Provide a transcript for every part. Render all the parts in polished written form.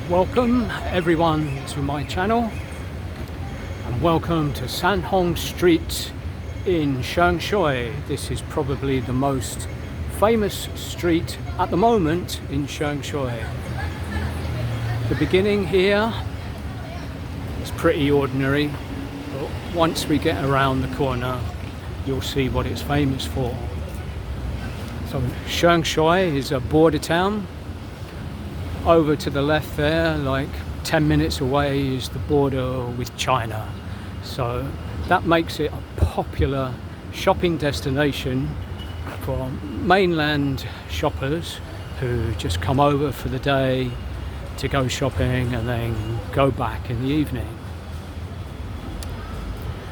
Welcome everyone to my channel, and welcome to San Hong Street in Sheung Shui. This is probably the most famous street at the moment in Sheung Shui. The beginning here is pretty ordinary, but once we get around the corner you'll see what it's famous for. So Sheung Shui is a border town. Over to the left there, like 10 minutes away, is the border with China. So that makes it a popular shopping destination for mainland shoppers who just come over for the day to go shopping and then go back in the evening.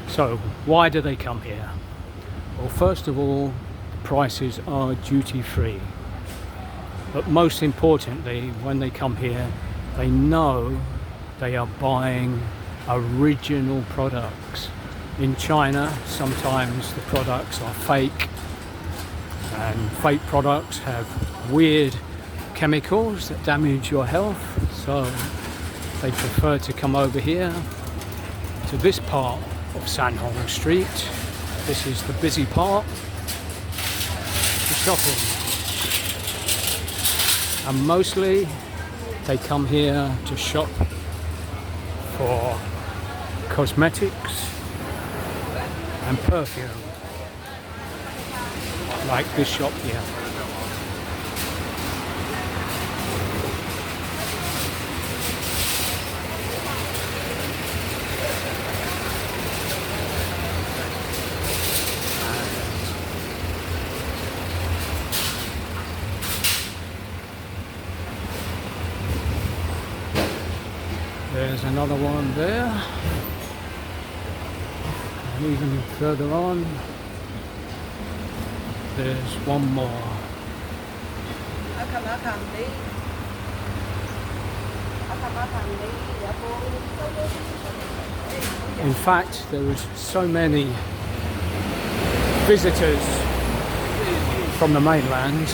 So why do they come here? Well, first of all, the prices are duty-free. But most importantly, when they come here, they know they are buying original products. In China, sometimes the products are fake, and fake products have weird chemicals that damage your health, so they prefer to come over here to this part of San Hong Street. This is the busy part for shopping. And mostly they come here to shop for cosmetics and perfume, like this shop here. There's another one there, and even further on there's one more. In fact, there was so many visitors from the mainland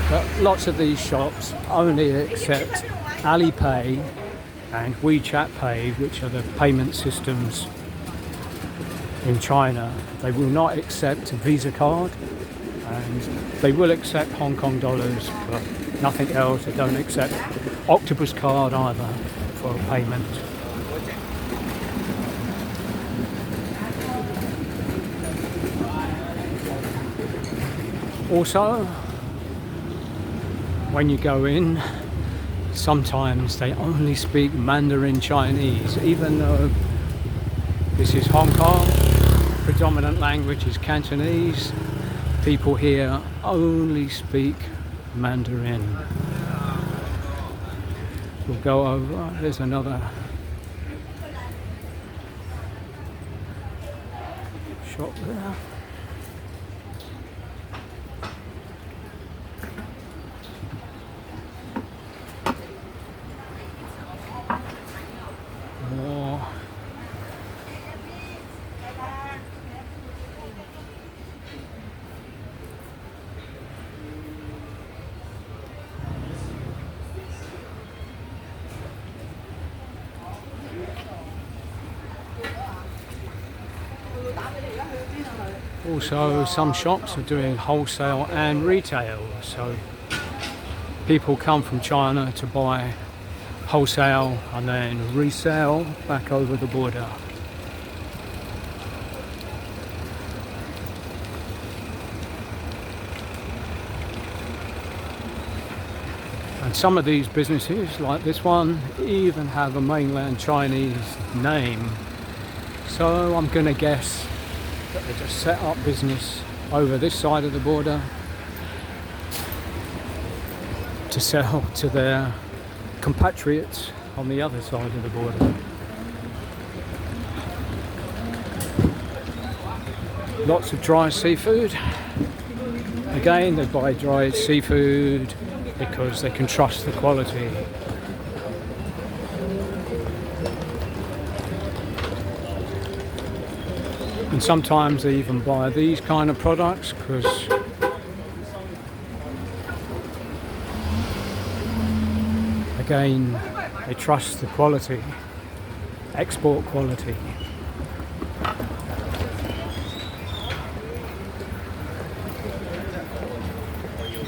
that lots of these shops only accept Alipay and WeChat Pay, which are the payment systems in China. They will not accept a Visa card, and they will accept Hong Kong dollars, but nothing else. They don't accept Octopus card either for payment. Also, when you go in, sometimes they only speak Mandarin Chinese, even though this is Hong Kong. Predominant language is Cantonese. People here only speak Mandarin. We'll go over. There's another shop there. Also, some shops are doing wholesale and retail, so people come from China to buy wholesale and then resell back over the border. And some of these businesses, like this one, even have a mainland Chinese name. So I'm going to guess that they just set up business over this side of the border to sell to their compatriots on the other side of the border. Lots of dry seafood. Again, they buy dry seafood because they can trust the quality. And sometimes they even buy these kind of products because again, They trust the quality, export quality.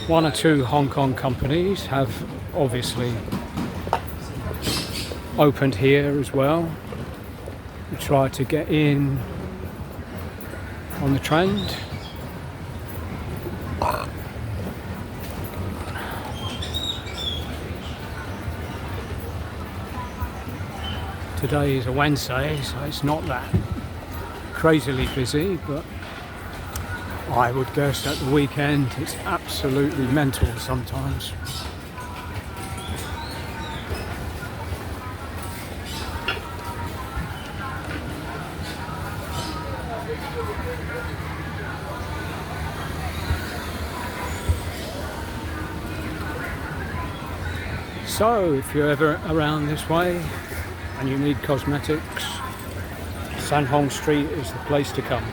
One or two Hong Kong companies have obviously opened here as well. We try to get in on the trend. Today is a Wednesday, so it's not that crazily busy, but I would guess at the weekend it's absolutely mental sometimes. So if you're ever around this way and you need cosmetics, San Hong Street is the place to come.